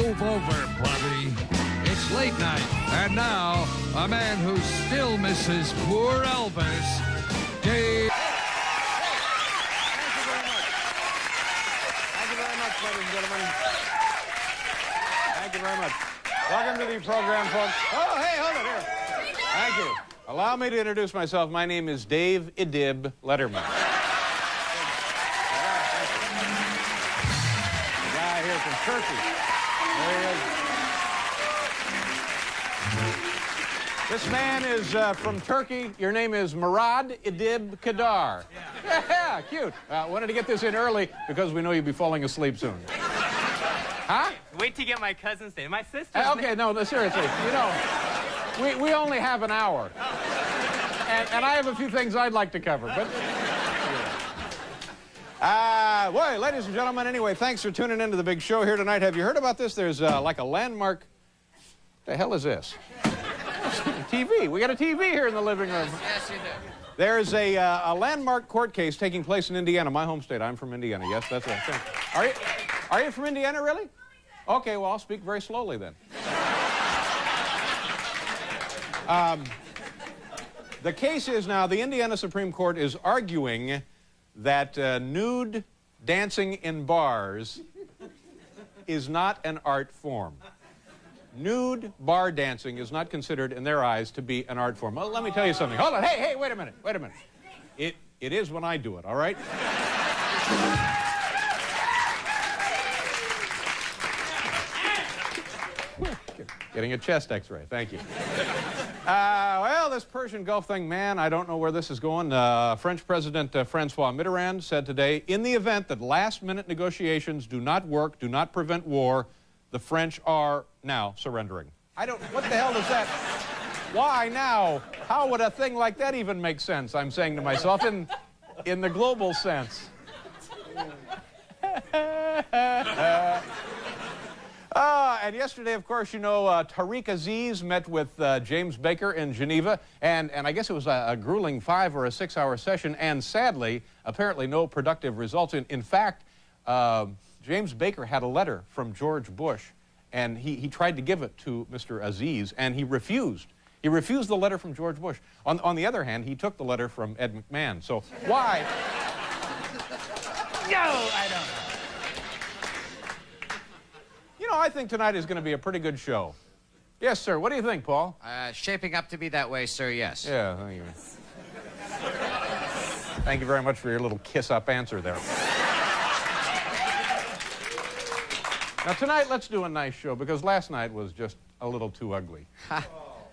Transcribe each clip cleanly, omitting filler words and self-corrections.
Move over, buddy. It's late night, and now, a man who still misses poor Elvis, Dave. Thank you very much, ladies and gentlemen. Thank you very much. Welcome to the program, folks. Oh, hey, hold it here. Thank you. Allow me to introduce myself. My name is Dave Idib Letterman. The guy here from Turkey. There he is. This man is from Turkey. Your name is Murad Idib Kadar. Yeah, cute. Wanted to get this in early because we know you'll be falling asleep soon. Huh? Wait to get my cousin's name. My sister's Okay, no, seriously. You know, we only have an hour. And I have a few things I'd like to cover, but... well, ladies and gentlemen, anyway, thanks for tuning into the big show here tonight. Have you heard about this? There's like a landmark... What the hell is this? TV. We got a TV here in the living room. Yes, you do. There's a landmark court case taking place in Indiana, my home state. I'm from Indiana. Yes, that's what I'm saying. Are you from Indiana, really? Okay, well, I'll speak very slowly then. The case is now, the Indiana Supreme Court is arguing that nude dancing in bars is not an art form. Nude bar dancing is not considered, in their eyes, to be an art form. Well, let me tell you something. Hold on. Hey, wait a minute. It is when I do it, all right? Getting a chest x-ray. Thank you. Well, this Persian Gulf thing, man, I don't know where this is going. French President Francois Mitterrand said today, in the event that last-minute negotiations do not work, do not prevent war, the French are now surrendering. What the hell is that? Why now? How would a thing like that even make sense, I'm saying to myself, in the global sense. And yesterday, of course, you know, Tariq Aziz met with James Baker in Geneva, and I guess it was a grueling 5 or 6 hour session, and sadly, apparently no productive results. In fact, James Baker had a letter from George Bush, and he tried to give it to Mr. Aziz, and he refused. He refused the letter from George Bush. On the other hand, he took the letter from Ed McMahon. So why? No, I don't know. You know, I think tonight is going to be a pretty good show. Yes, sir. What do you think, Paul? Shaping up to be that way, sir, yes. Yeah, thank you. Thank you very much for your little kiss-up answer there. Now, tonight, let's do a nice show, because last night was just a little too ugly.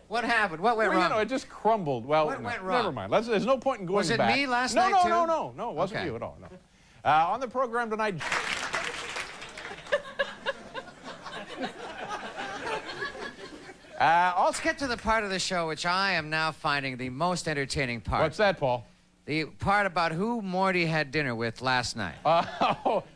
What happened? What went wrong? You know, it just crumbled. Well, what went wrong? Never mind. There's no point in going back. Was it me last night, too? No, it wasn't you at all, no. On the program tonight... Let's get to the part of the show which I am now finding the most entertaining part. What's that, Paul? The part about who Morty had dinner with last night.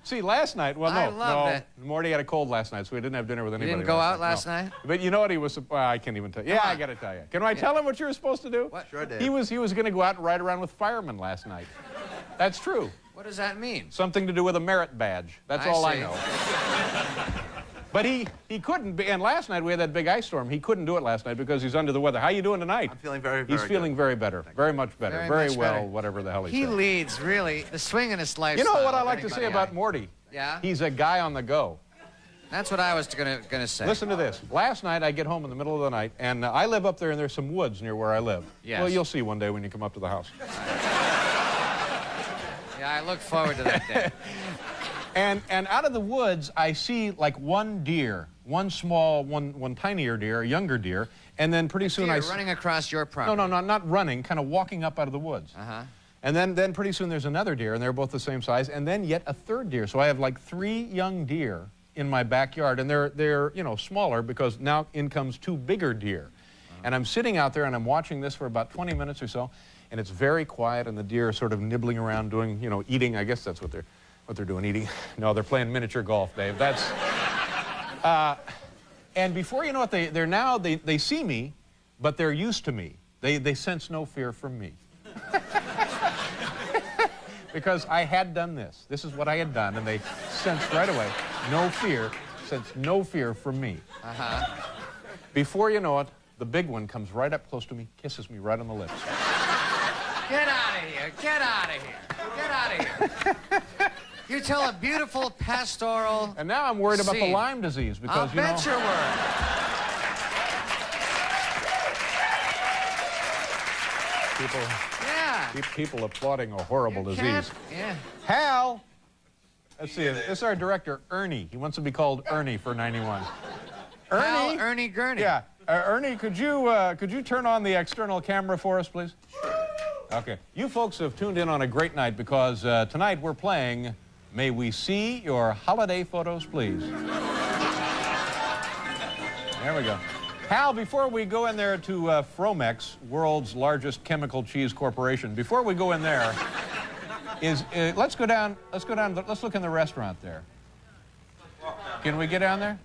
See, last night, well, I loved it. Morty had a cold last night, so we didn't have dinner with anybody. You didn't go out last night? But you know what he was, I can't even tell you. Yeah, I got to tell you. Can I tell him what you were supposed to do? What? Sure did. He was going to go out and ride around with firemen last night. That's true. What does that mean? Something to do with a merit badge. That's all I know. But he couldn't be, and last night we had that big ice storm. He couldn't do it last night because he's under the weather. How you doing tonight? I'm feeling very, very He's feeling good. very better. Very much better. Very Very much well, better. whatever the hell he He said. leads, really, the swingin'est lifestyle. You know what I of like to say anybody about I- Morty? Yeah? He's a guy on the go. That's what I was gonna say. Listen to this. Last night I get home in the middle of the night, and I live up there, and there's some woods near where I live. Yes. Well, you'll see one day when you come up to the house. Yeah, I look forward to that day. And out of the woods, I see like one deer, one small, one tinier deer, a younger deer, and then pretty soon Deer running across your property. No, not running, kind of walking up out of the woods. Uh-huh. And then pretty soon there's another deer, and they're both the same size, and then yet a third deer. So I have like 3 young deer in my backyard, and they're you know, smaller because now in comes 2 bigger deer. And I'm sitting out there and I'm watching this for about 20 minutes or so, and it's very quiet, and the deer are sort of nibbling around doing, you know, eating. I guess that's what they're doing, eating. No, they're playing miniature golf, Dave. That's and before you know it, they see me, but they're used to me. They sense no fear from me. Because I had done this. This is what I had done, and they sensed right away no fear sense no fear from me. Before you know it, the big one comes right up close to me, kisses me right on the lips. Get out of here. Get out of here. Get out of here. You tell a beautiful pastoral And now I'm worried about the scene. Lyme disease because, I'll bet you were. people applauding a horrible You disease. can't- Yeah. Hal, let's see, this is our director, Ernie. He wants to be called Ernie for 91. Hal Ernie Gurney. Yeah. Ernie, could you turn on the external camera for us, please? Okay. You folks have tuned in on a great night because tonight we're playing May We See Your Holiday Photos, Please. There we go. Hal, before we go in there to Fromex, world's largest chemical cheese corporation, before we go in there, let's go down, let's look in the restaurant there. Can we get down there?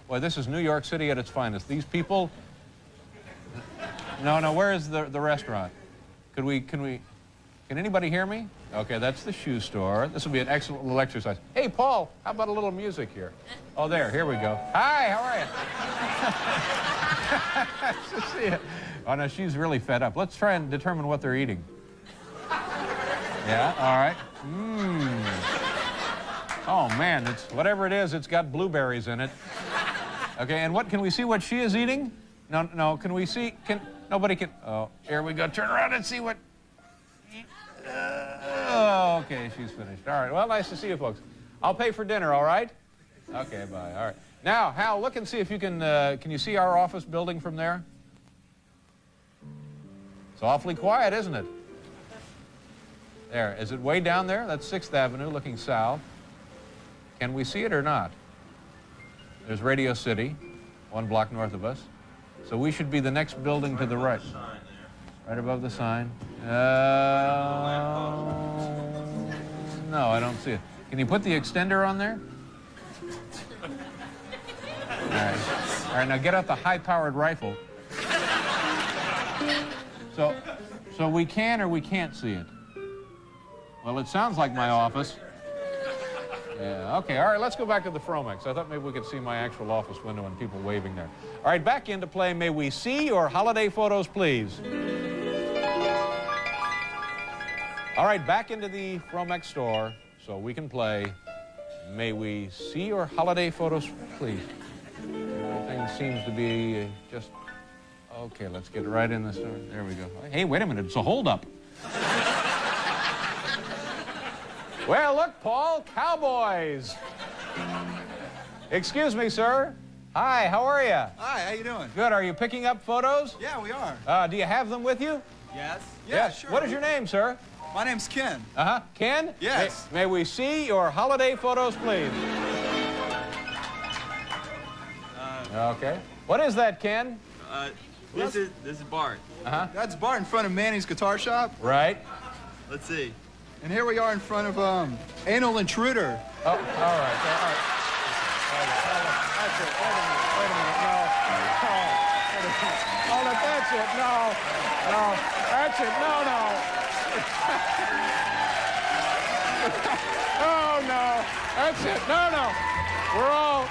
Boy, this is New York City at its finest. These people... No, where is the restaurant? Can anybody hear me? Okay, that's the shoe store. This will be an excellent little exercise. Hey, Paul, how about a little music here? Oh, there, here we go. Hi, how are you? Nice to see you. Oh, no, she's really fed up. Let's try and determine what they're eating. Yeah, all right. Oh, man, it's whatever it is, it's got blueberries in it. Okay, and what, can we see what she is eating? No, can we see, nobody can, oh, here we go, turn around and see what, oh, okay, she's finished. All right, well, nice to see you folks. I'll pay for dinner, all right? Okay, bye, all right. Now, Hal, look and see if you can you see our office building from there? It's awfully quiet, isn't it? There, is it way down there? That's 6th Avenue looking south. Can we see it or not? There's Radio City, 1 block north of us. So we should be the next building to the right. Right above the sign. No, I don't see it. Can you put the extender on there? All right, now get out the high-powered rifle. So we can or we can't see it? Well, it sounds like my office. Yeah, okay, all right, let's go back to the Fromex. I thought maybe we could see my actual office window and people waving there. All right, back into play. May we see your holiday photos, please? All right, back into the Fromex store so we can play May we see your holiday photos, please? Everything seems to be just... Okay, let's get right in the store. There we go. Hey, wait a minute, it's a holdup. Well, look, Paul, cowboys. Excuse me, sir. Hi, how are you? Hi, how you doing? Good. Are you picking up photos? Yeah, we are. Do you have them with you? Yes? Yeah, Yeah, sure. What is your name, sir? My name's Ken. Uh-huh. Ken? Yes. May we see your holiday photos, please? Okay. What is that, Ken? This is Bart. Uh-huh. That's Bart in front of Manny's Guitar Shop. Right. Let's see. And here we are in front of Anal Intruder. Oh, all right. That's it. Wait a minute. No. Hold it. That's it. No. That's it. No. Oh, no. That's it. No. We're all...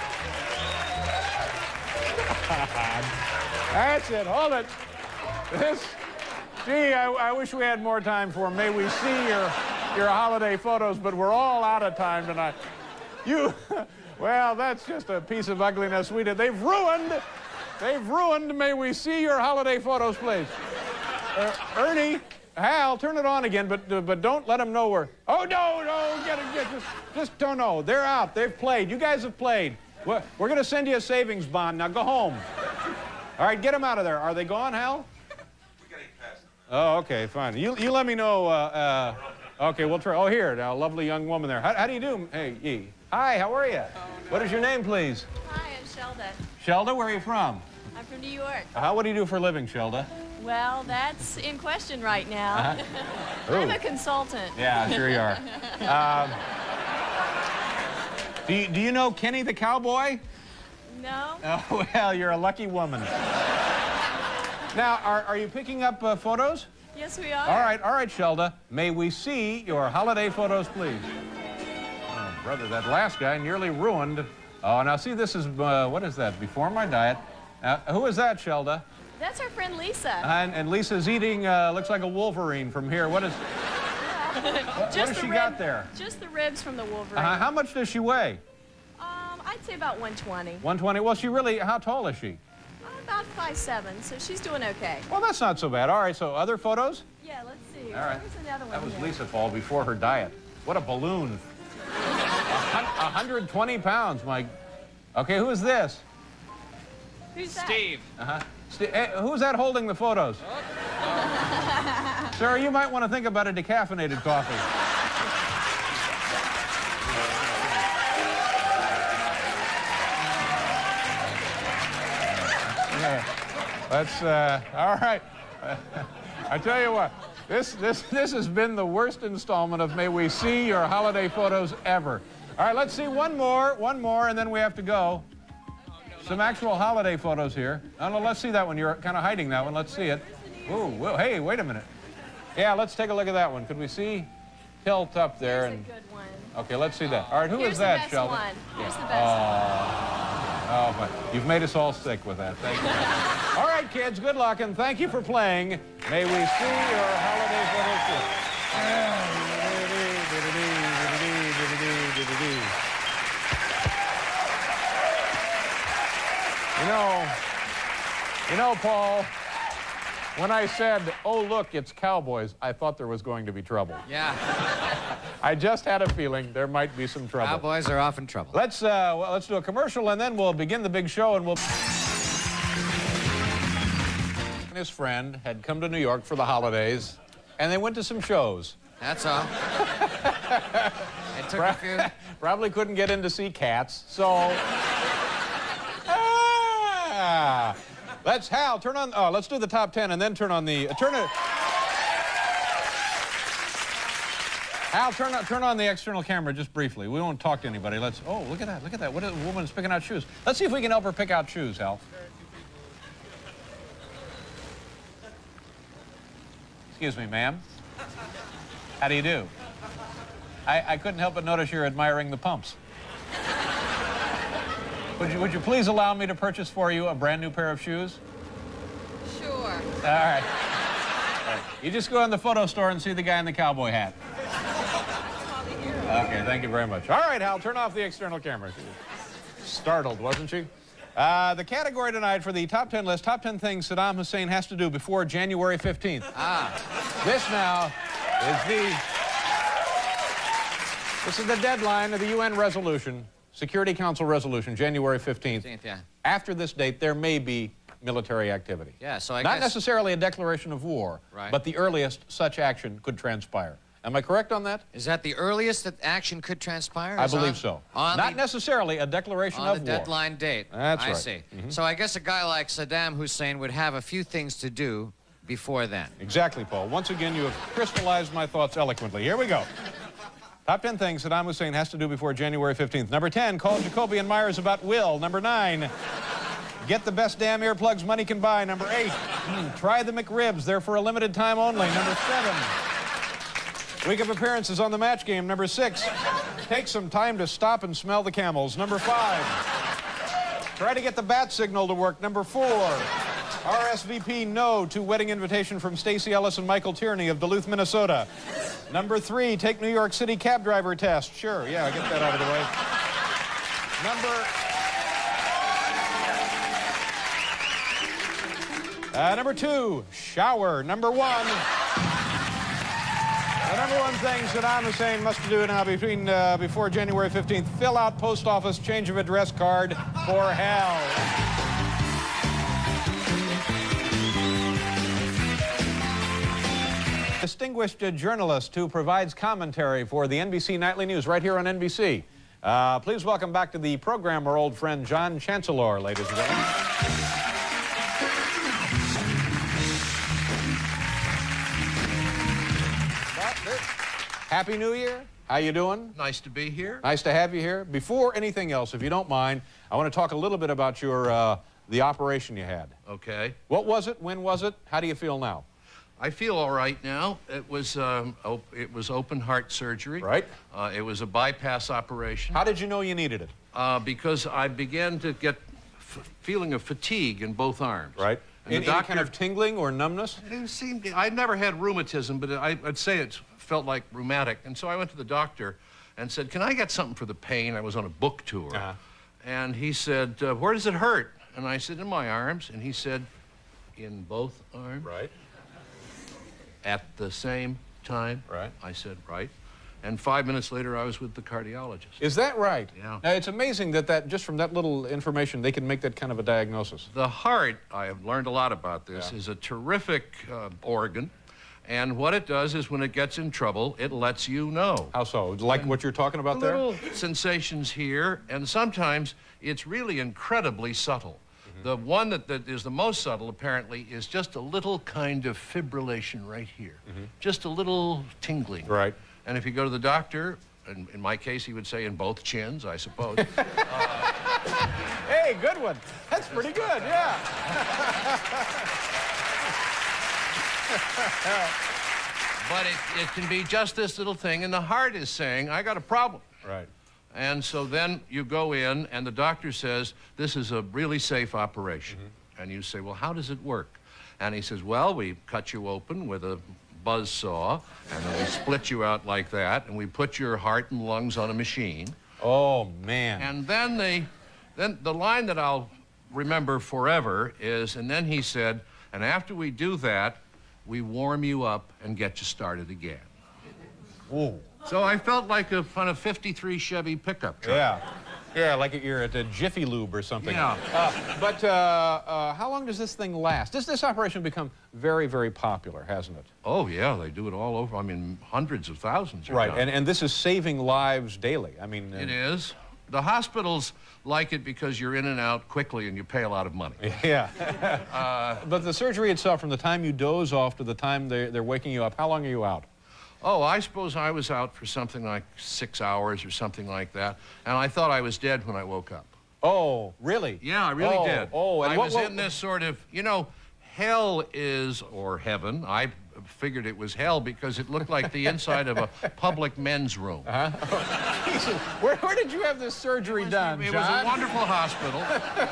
That's it. Hold it. Gee, I wish we had more time for May we see your holiday photos, but we're all out of time tonight. Well, that's just a piece of ugliness we did. They've ruined May we see your holiday photos, please. Ernie, Hal, turn it on again, but don't let them know we're... Oh, no, get it. Just don't know. They're out. They've played. You guys have played. We're going to send you a savings bond. Now go home. All right, get them out of there. Are they gone, Hal? We're getting past them. Oh, okay, fine. You let me know. Okay, we'll try. Oh, here, now, a lovely young woman there. How do you do? Hey, hi, how are you? What is your name, please? Hi, I'm Shelda. Shelda, where are you from? I'm from New York. What do you do for a living, Shelda? Well, that's in question right now. I'm a consultant. Yeah, sure you are. Do you know Kenny the Cowboy? No? Oh, well, you're a lucky woman. Now, are you picking up photos? Yes, we are. All right, Shelda. May we see your holiday photos, please? Oh, brother, that last guy nearly ruined Oh, now see, this is, what is that? Before my diet. Who is that, Shelda? That's our friend Lisa. And Lisa's eating, looks like a Wolverine from here. What is... What has she got there? Just the ribs from the Wolverine. How much does she weigh? I'd say about 120. 120. Well, she really, how tall is she? About 5'7", so she's doing okay. Well, that's not so bad. All right, so other photos? Yeah, let's see. All right. There's another one That was here. Lisa Paul before her diet. What a balloon. 120 pounds, Mike. Okay, who is this? Who's that? Steve. Who's that holding the photos? Sir, you might want to think about a decaffeinated coffee. That's, all right. I tell you what, this has been the worst installment of May We See Your Holiday Photos ever. All right, let's see one more, and then we have to go. Some actual holiday photos here. Oh, no, let's see that one. You're kind of hiding that one. Let's see it. Ooh, whoa, hey, wait a minute. Yeah, let's take a look at that one. Could we see? Tilt up there. Here's a good one. Okay, let's see that. All right, who is that, Here's the best Sheldon? one. Here's the best Oh, but you've made us all sick with that. Thank you. All right, kids, good luck, and thank you for playing. May we see your holiday photos. You know, Paul, when I said, oh, look, it's cowboys, I thought there was going to be trouble. Yeah. I just had a feeling there might be some trouble. Cowboys are often trouble. Let's do a commercial, and then we'll begin the big show, and we'll... His friend had come to New York for the holidays, and they went to some shows. That's all. It took a few. Probably couldn't get in to see Cats, so... Let's, Hal, turn on... Oh, let's do the top 10, and then turn on the... Hal, turn on the external camera just briefly. We won't talk to anybody. Let's... Oh, look at that. Look at that. What a woman's picking out shoes. Let's see if we can help her pick out shoes, Hal. Excuse me, ma'am. How do you do? I couldn't help but notice you're admiring the pumps. Would you please allow me to purchase for you a brand new pair of shoes? Sure. All right. You just go in the photo store and see the guy in the cowboy hat. Okay, thank you very much. All right, Hal, turn off the external camera. Startled, wasn't she? The category tonight for the top 10 list, top 10 things Saddam Hussein has to do before January 15th. This now this is the deadline of the UN resolution, Security Council resolution, January 15th. Yeah. After this date, there may be military activity. Yeah, so I Not guess... necessarily a declaration of war, Right. but the earliest such action could transpire. Am I correct on that? Is that the earliest that action could transpire? I believe so. Not the, necessarily a declaration on of the war. deadline date. That's I right. see. So I guess a guy like Saddam Hussein would have a few things to do before then. Exactly, Paul. Once again, you have crystallized my thoughts eloquently. Here we go. Top 10 things Saddam Hussein has to do before January 15th. Number 10, call Jacoby and Myers about will. Number 9, get the best damn earplugs money can buy. Number 8, try the McRibs. They're for a limited time only. Number 7, week of appearances on the match game. Number 6, take some time to stop and smell the camels. Number 5, try to get the bat signal to work. Number 4, RSVP no to wedding invitation from Stacey Ellis and Michael Tierney of Duluth, Minnesota. Number 3, take New York City cab driver test. Sure, yeah, get that out of the way. Number 2, shower. Number 1, the number 1 thing Saddam Hussein must do now before January 15th, fill out post office change of address card for hell. Distinguished journalist who provides commentary for the NBC Nightly News right here on NBC. Please welcome back to the program our old friend John Chancellor, ladies and gentlemen. Happy New Year. How you doing? Nice to be here. Nice to have you here. Before anything else, if you don't mind, I want to talk a little bit about your the operation you had. Okay. What was it? When was it? How do you feel now? I feel all right now. It was open heart surgery. Right. It was a bypass operation. How did you know you needed it? Because I began to get feeling of fatigue in both arms. Right. And Any kind of tingling or numbness? It seemed, I'd never had rheumatism, but I'd say it felt like rheumatic. And so I went to the doctor and said, can I get something for the pain? I was on a book tour. And he said, where does it hurt? And I said, in my arms. And he said, in both arms? Right. At the same time? Right. I said, right. And 5 minutes later, I was with the cardiologist. Is that right? Yeah. Now, it's amazing that just from that little information, they can make that kind of a diagnosis. The heart, I have learned a lot about this, is a terrific organ. And what it does is when it gets in trouble, it lets you know. How so? Like what you're talking about there? Little sensations here, and sometimes it's really incredibly subtle. The one that is the most subtle, apparently, is just a little kind of fibrillation right here. Just a little tingling. Right. And if you go to the doctor, and in my case, he would say in both chins, I suppose. Hey, good one. That's pretty good, yeah. But it can be just this little thing, and the heart is saying, I got a problem. Right. And so then you go in, and the doctor says, this is a really safe operation. And you say, well, how does it work? And he says, well, we cut you open with a buzz saw, and then we split you out like that, and we put your heart and lungs on a machine. Oh, man. And then the line that I'll remember forever is, and then he said, and after we do that, we warm you up and get you started again. Ooh. So I felt like a kind of 53 Chevy pickup truck. Yeah. Yeah, like you're at a Jiffy Lube or something. Yeah. But how long does this thing last? This operation become very, very popular, hasn't it? Oh, yeah, they do it all over. I mean, hundreds of thousands. Right, and this is saving lives daily. I mean... It is. The hospitals like it because you're in and out quickly and you pay a lot of money. Yeah. But the surgery itself, from the time you doze off to the time they're waking you up, how long are you out? Oh, I suppose I was out for something like 6 hours or something like that, and I thought I was dead when I woke up. Oh, really? Yeah, I really did. Oh, and I was in this sort of, you know, hell is, or heaven, I figured it was hell because it looked like the inside of a public men's room. Where did you have this surgery done, It John? was a wonderful hospital,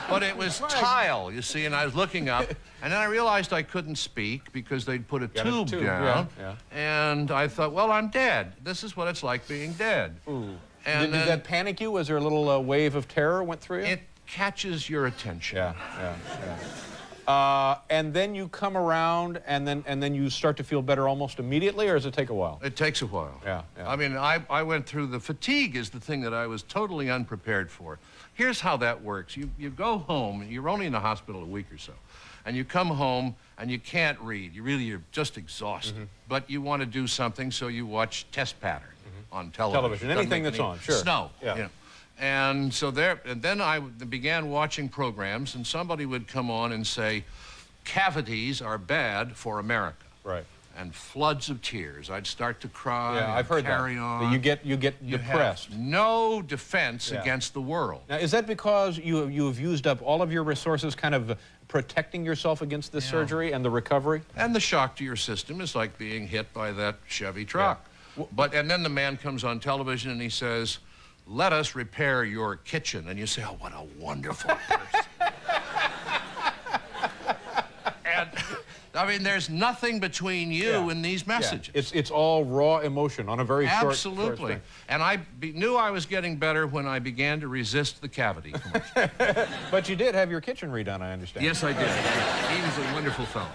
but it was tile, you see, and I was looking up, and then I realized I couldn't speak because they'd put a tube down, and I thought, well, I'm dead. This is what it's like being dead. Ooh. And did that panic you? Was there a little wave of terror went through you? It catches your attention. Yeah. And then you come around, and then you start to feel better almost immediately, or does it take a while? It takes a while. Yeah. I mean, I went through the fatigue is the thing that I was totally unprepared for. Here's how that works. You go home, and you're only in the hospital a week or so, and you come home, and you can't read. You're just exhausted. But you want to do something, so you watch test pattern on television. Anything that's on, sure. Snow. Yeah. You know. And so then I began watching programs, and somebody would come on and say, cavities are bad for America. Right. And floods of tears. I'd start to cry. Yeah, I've heard carry that. on. You get depressed. Have no defense against the world. Now, is that because you have used up all of your resources kind of protecting yourself against this surgery and the recovery? And the shock to your system is like being hit by that Chevy truck. Yeah. And then the man comes on television and he says, let us repair your kitchen. And you say, oh, what a wonderful person. And, I mean, there's nothing between you and these messages. It's all raw emotion on a very short Absolutely. And I knew I was getting better when I began to resist the cavity commercial. But you did have your kitchen redone, I understand. Yes, I did. He was a wonderful fellow.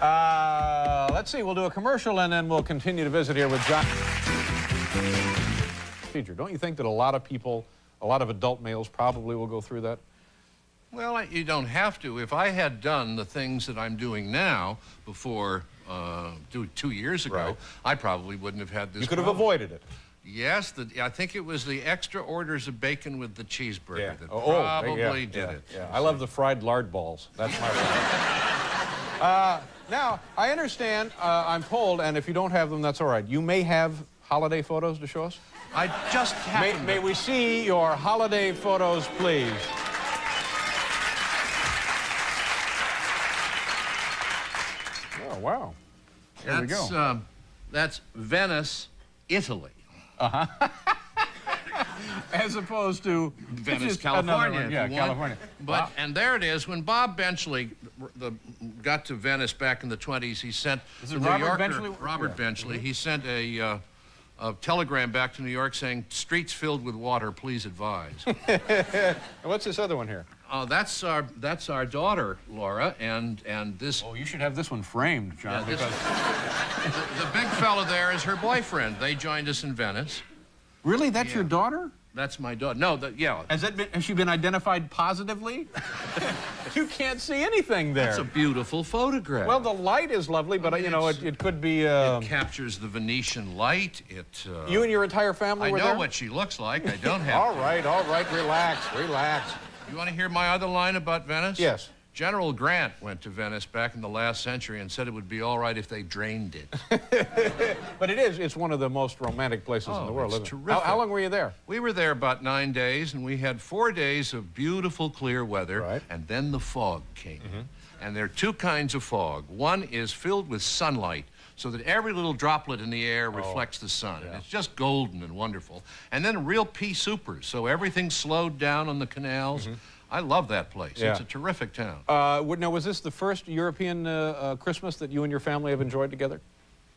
Let's see, we'll do a commercial and then we'll continue to visit here with John. Don't you think that a lot of people, a lot of adult males probably will go through that? Well, you don't have to. If I had done the things that I'm doing now before 2 years ago, I probably wouldn't have had this You could have avoided it. Yes, I think it was the extra orders of bacon with the cheeseburger that probably did it. Yeah. I love the fried lard balls. That's my favorite. Now, I understand, I'm told, and if you don't have them, that's all right. You may have holiday photos to show us? I just happened May we see your holiday photos, please? Oh, wow. Here we go. That's Venice, Italy. As opposed to Venice, just another California. one. Yeah, if you want. California. But Wow. and there it is. When Bob Benchley got to Venice back in the 20s, he sent Is the it New Robert Yorker, Benchley? Robert Yeah. Benchley. He sent a telegram back to New York saying, "Streets filled with water. Please advise." What's this other one here? That's our daughter, Laura, and this. Oh, you should have this one framed, John. Yeah, this- because... the big fella there is her boyfriend. They joined us in Venice. Really? That's your daughter? That's my daughter. No, yeah. Has she been identified positively? You can't see anything there. That's a beautiful photograph. Well, the light is lovely, but you know, it could be... It captures the Venetian light. You and your entire family I were know there? what she looks like. I don't have All right, relax, relax. You want to hear my other line about Venice? Yes. General Grant went to Venice back in the last century and said it would be all right if they drained it. But it's one of the most romantic places in the world, it's isn't it? terrific. How long were you there? We were there about 9 days, and we had 4 days of beautiful, clear weather, Right. and then the fog came. And there are two kinds of fog. One is filled with sunlight, so that every little droplet in the air reflects the sun. And it's just golden and wonderful. And then real pea soupers, so everything's slowed down on the canals. I love that place. Yeah. It's a terrific town. Now, was this the first European Christmas that you and your family have enjoyed together?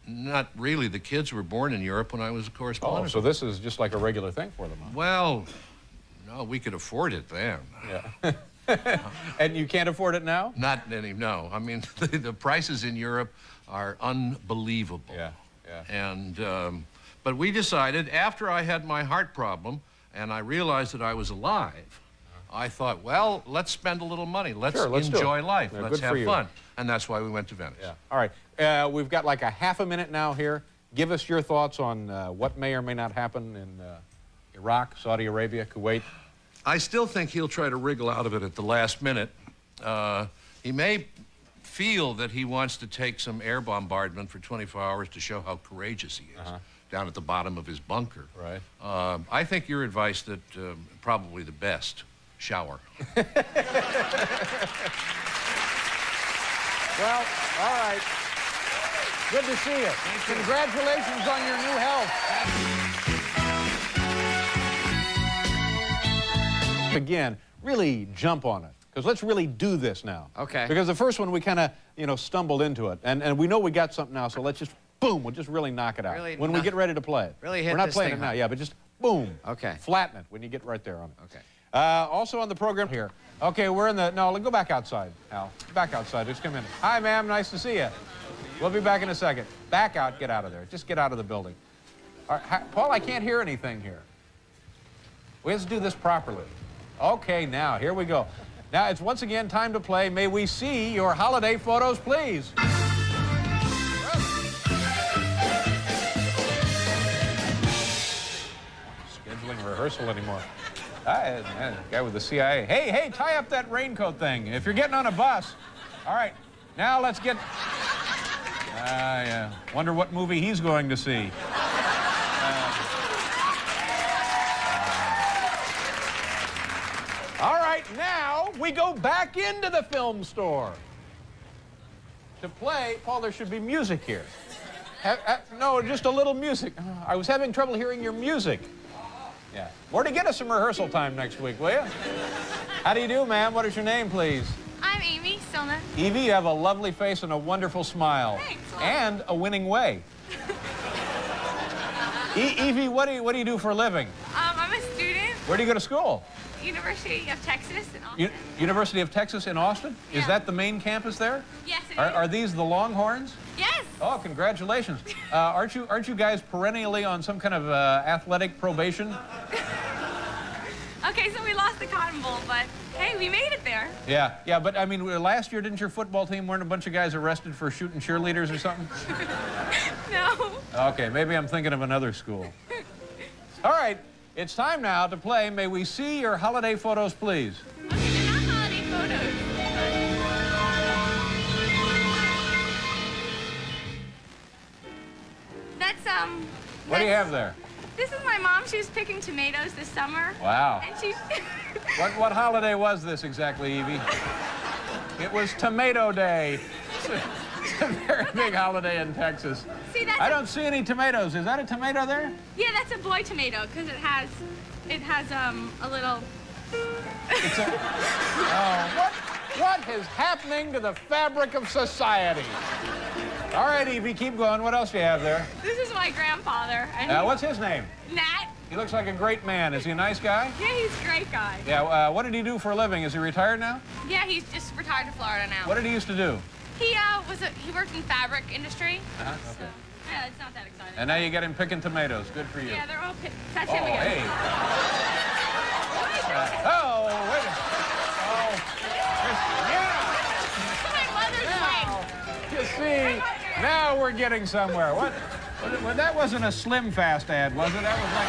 Not really. The kids were born in Europe when I was a correspondent. Oh, so this is just like a regular thing for them, huh? Well, no, we could afford it then. Yeah. And you can't afford it now? Not any, no. I mean, the prices in Europe are unbelievable. Yeah, yeah. And, but we decided, after I had my heart problem and I realized that I was alive, I thought, well, let's spend a little money. Let's Sure, let's do enjoy it. life. Yeah, Let's good for have you. fun. And that's why we went to Venice. Yeah. All right. We've got like a half a minute now here. Give us your thoughts on what may or may not happen in Iraq, Saudi Arabia, Kuwait. I still think he'll try to wriggle out of it at the last minute. He may feel that he wants to take some air bombardment for 24 hours to show how courageous he is down at the bottom of his bunker. Right. I think your advice that probably the best, shower. Well, all right. Good to see you. Congratulations on your new health. Again, really jump on it, because let's really do this now. Okay. Because the first one, we kind of, stumbled into it. And we know we got something now, so let's just, boom, we'll just really knock it out. Really when we get ready to play it. Really hit We're not this playing thing, it now, huh? yeah, but just boom. Okay. Flatten it when you get right there on it. Okay. Also on the program here. Okay, we're in the, no, go back outside, Al. Back outside, just come in. Hi, ma'am, nice to see you. We'll be back in a second. Back out, get out of there. Just get out of the building. All right, Paul, I can't hear anything here. We have to do this properly. Okay, now, here we go. Now, it's once again time to play May We See Your Holiday Photos, Please. Scheduling rehearsal anymore. Guy with the CIA. Hey, tie up that raincoat thing. If you're getting on a bus. All right, now let's get... yeah. Wonder what movie he's going to see. All right, now we go back into the film store. To play, Paul, there should be music here. No, just a little music. I was having trouble hearing your music. Yeah. Or to get us some rehearsal time next week, will you? How do you do, ma'am? What is your name, please? I'm Amy Stillman. Evie, you have a lovely face and a wonderful smile. Thanks. And a winning way. Evie, what do you do for a living? I'm a student, Where do you go to school? University of Texas in Austin. University of Texas in Austin? Is Yeah. that the main campus there? Yes, it is. Are these the Longhorns? Yes. Oh, congratulations. Aren't you guys perennially on some kind of athletic probation? Okay, so we lost the Cotton Bowl, but hey, we made it there. Yeah, but I mean, last year, didn't your football team, weren't a bunch of guys arrested for shooting cheerleaders or something? No. Okay, maybe I'm thinking of another school. All right, it's time now to play May We See Your Holiday Photos, Please. Okay, they're not holiday photos. That's, What do you have there? This is my mom. She was picking tomatoes this summer. Wow. And she... What holiday was this exactly, Evie? It was Tomato Day. a very big holiday in Texas. See, that's I don't see any tomatoes. Is that a tomato there? Yeah, that's a boy tomato because it has a little. What is happening to the fabric of society? All right, Evie, keep going. What else do you have there? This is my grandfather. And What's his name? Nat. He looks like a great man. Is he a nice guy? Yeah, he's a great guy. Yeah, what did he do for a living? Is he retired now? Yeah, he's just retired to Florida now. What did he used to do? He he worked in fabric industry. Okay. So, yeah, it's not that exciting. And now you get him picking tomatoes. Good for you. Yeah, they're all that's him again. Hey. Wait a minute. My mother's wife. You see, now we're getting somewhere. What? Well, that wasn't a Slim Fast ad, was it? That was like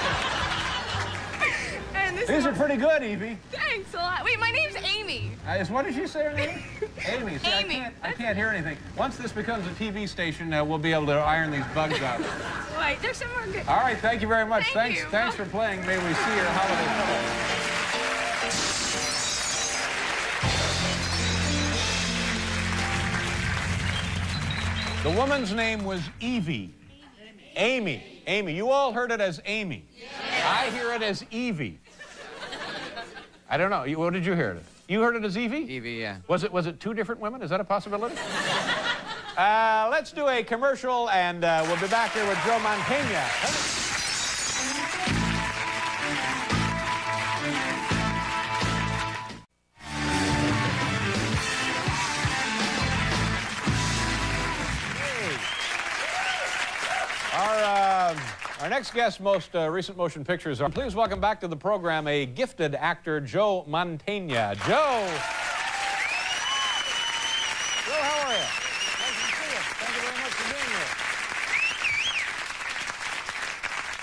a... And this These are pretty good, Evie. Thanks a lot. Wait, my name's Amy. What did she say her name? Amy. See, Amy. I can't hear anything. Once this becomes a TV station, we'll be able to iron these bugs out. Wait, there's some more good. All right, thank you very much. Thank you. Thanks for playing. May we see your holiday colors. The woman's name was Evie. Amy. Amy. You all heard it as Amy. Yeah. I hear it as Evie. I don't know. What did you hear it? You heard it as Evie? Evie, yeah. Was it two different women? Is that a possibility? Let's do a commercial, and we'll be back here with Joe Mantegna. Our next guest's most recent motion pictures are. Please welcome back to the program a gifted actor, Joe Mantegna. Joe! Joe, how are you? Nice to see you. Thank you very much for being here.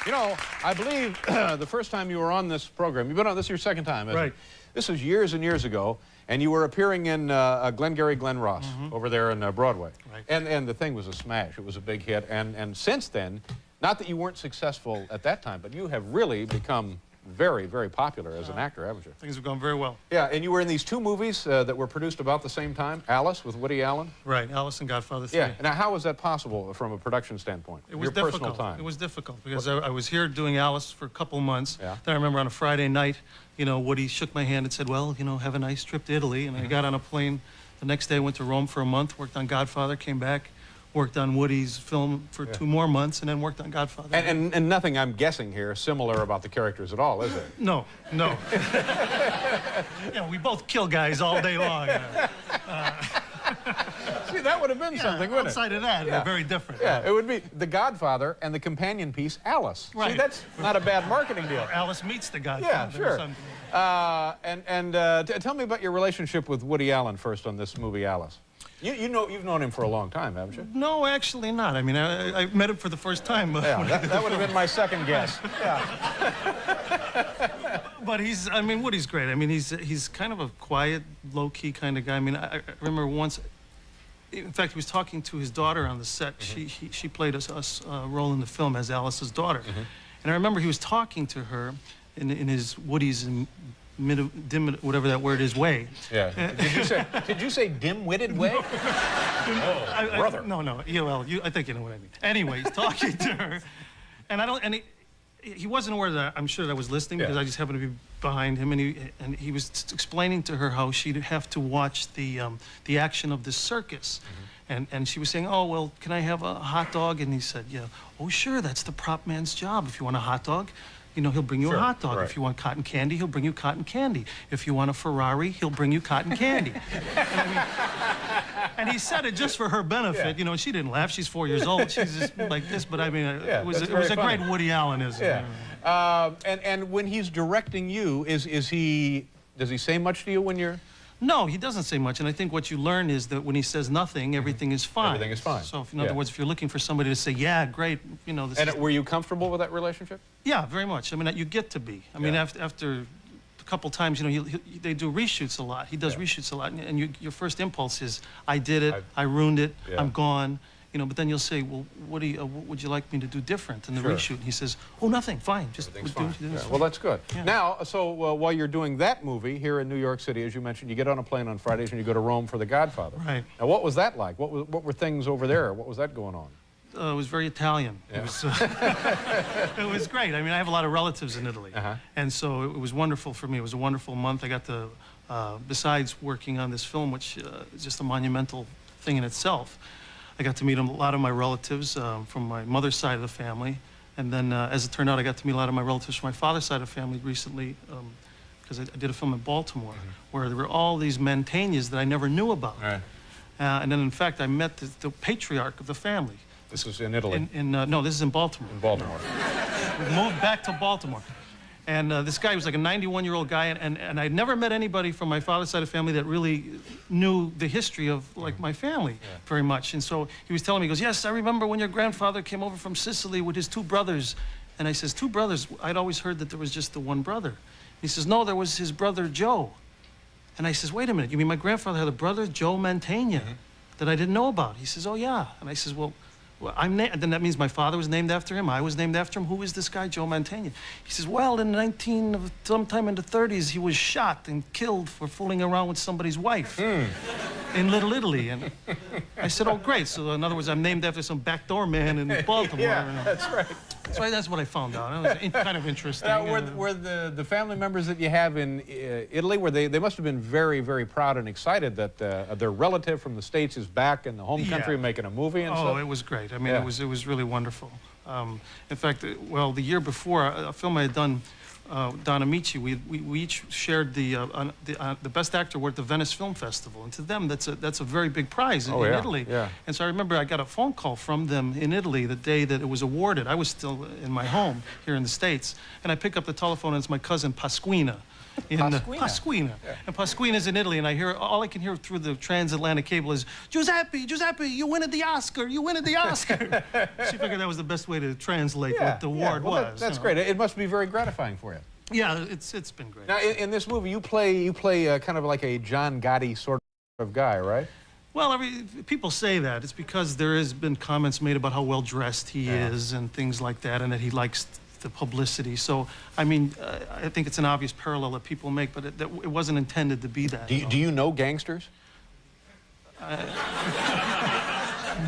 You know, I believe the first time you were on this program, you've been on this your second time, isn't it? This was years and years ago, and you were appearing in Glengarry Glen Ross over there in Broadway. Right. And the thing was a smash. It was a big hit. And since then, not that you weren't successful at that time, but you have really become very, very popular as an actor, haven't you? Things have gone very well. Yeah, and you were in these two movies that were produced about the same time. Alice with Woody Allen. Right, Alice and Godfather 3. Yeah, now how was that possible from a production standpoint? It was Your difficult. personal time. It was difficult because I was here doing Alice for a couple months. Yeah. Then I remember on a Friday night, you know, Woody shook my hand and said, well, you know, have a nice trip to Italy. And I got on a plane. The next day I went to Rome for a month, worked on Godfather, came back, worked on Woody's film for 2 more months, and then worked on Godfather. And nothing, I'm guessing here, similar about the characters at all, is it? No, no. Yeah, we both kill guys all day long. See, that would have been something, wouldn't it? Outside of that, they're very different. Yeah, it would be The Godfather and the companion piece, Alice. Right. See, that's not a bad marketing deal. Alice meets the Godfather. Yeah, sure. Tell me about your relationship with Woody Allen first on this movie, Alice. You've known him for a long time, haven't you? No, actually not. I mean, I met him for the first time. Yeah, that would have been my second guess. Yeah. But Woody's great. I mean, he's kind of a quiet, low-key kind of guy. I mean, I remember once, in fact, he was talking to his daughter on the set. She played a role in the film as Alice's daughter. And I remember he was talking to her in his Woody's dim, whatever that word is, way. Yeah. Did you say dim-witted way? Brother. No. I think you know what I mean. Anyway, he's talking to her, and he wasn't aware that I'm sure that I was listening because I just happened to be behind him, and he was explaining to her how she'd have to watch the action of the circus. And she was saying, oh, well, can I have a hot dog? And he said, yeah. Oh, sure, that's the prop man's job. If you want a hot dog, you know, he'll bring you a hot dog. Right. If you want cotton candy, he'll bring you cotton candy. If you want a Ferrari, he'll bring you cotton candy. And he said it just for her benefit, you know, and she didn't laugh. She's 4 years old. She's just like this, but I mean, it was a great Woody Allenism. Yeah. And when he's directing you, does he say much to you when you're... No, he doesn't say much, and I think what you learn is that when he says nothing, everything is fine. Everything is fine. So, in other words, if you're looking for somebody to say, yeah, great, you know... Were you comfortable with that relationship? Yeah, very much. I mean, you get to be. I mean, after a couple times, you know, they do reshoots a lot. He does reshoots a lot, and your first impulse is, I did it, I ruined it, I'm gone. You know, but then you'll say, well, what would you like me to do different in the reshoot? And he says, oh, nothing, fine. Just fine. Well, that's good. Yeah. Now, so while you're doing that movie here in New York City, as you mentioned, you get on a plane on Fridays and you go to Rome for The Godfather. Right. Now, what was that like? What were things over there? What was that going on? It was very Italian. Yeah. It was great. I mean, I have a lot of relatives in Italy. And so it was wonderful for me. It was a wonderful month. I got to, besides working on this film, which is just a monumental thing in itself, I got to meet a lot of my relatives from my mother's side of the family. And then, as it turned out, I got to meet a lot of my relatives from my father's side of the family recently, because I did a film in Baltimore, where there were all these Mantegnas that I never knew about. Right. And then, in fact, I met the patriarch of the family. This is in Italy? No, this is in Baltimore. In Baltimore. We moved back to Baltimore. And this guy was like a 91-year-old guy, and I'd never met anybody from my father's side of the family that really knew the history of, like, my family very much. And so he was telling me, he goes, yes, I remember when your grandfather came over from Sicily with his 2 brothers. And I says, 2 brothers? I'd always heard that there was just the one brother. He says, no, there was his brother, Joe. And I says, wait a minute, you mean my grandfather had a brother, Joe Mantegna, that I didn't know about? He says, oh, yeah. And I says, well, then that means my father was named after him, I was named after him. Who is this guy, Joe Mantegna? He says, well, sometime in the 30s, he was shot and killed for fooling around with somebody's wife in Little Italy. And I said, oh, great. So in other words, I'm named after some backdoor man in Baltimore. Yeah, that's right. So that's what I found out. It was kind of interesting. Now, were the family members that you have in Italy, they must have been very, very proud and excited that their relative from the States is back in the home country making a movie and stuff? Oh, it was great. I mean, it was really wonderful. In fact, well, the year before, a film I had done, Don Amici, we each shared the Best Actor award at the Venice Film Festival, and to them that's a very big prize in Italy. Yeah. And so I remember I got a phone call from them in Italy the day that it was awarded. I was still in my home here in the States, and I pick up the telephone and it's my cousin Pasquina. Pasquina. Yeah. And Pasquina's in Italy, and all I can hear through the transatlantic cable is, Giuseppe, you win the Oscar, you win the Oscar. She figured that was the best way to translate what the award was. That's great. It must be very gratifying for you. Yeah, it's been great. Now, in this movie, you play kind of like a John Gotti sort of guy, right? Well, people say that. It's because there has been comments made about how well dressed he is and things like that, and that he likes the publicity. So, I mean, I think it's an obvious parallel that people make, but it wasn't intended to be that. Do you know gangsters?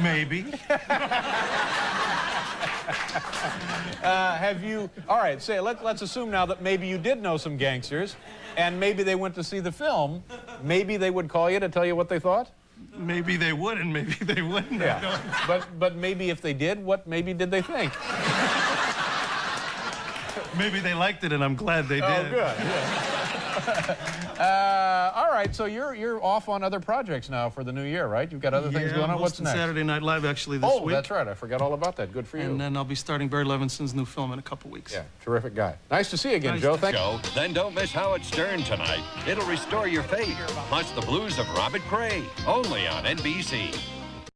Maybe. Have you? All right. Say, let's assume now that maybe you did know some gangsters, and maybe they went to see the film. Maybe they would call you to tell you what they thought. Maybe they would, and maybe they wouldn't. Yeah. But maybe if they did, what maybe did they think? Maybe they liked it, and I'm glad they did. Oh, good. All right, so you're off on other projects now for the new year, right? You've got other things going on. What's next? Saturday Night Live, actually, this week. Oh, that's right. I forgot all about that. Good for you. And then I'll be starting Barry Levinson's new film in a couple weeks. Yeah, terrific guy. Nice to see you again, Joe. Thank you. Then don't miss Howard Stern tonight. It'll restore your faith, plus the blues of Robert Cray, only on NBC.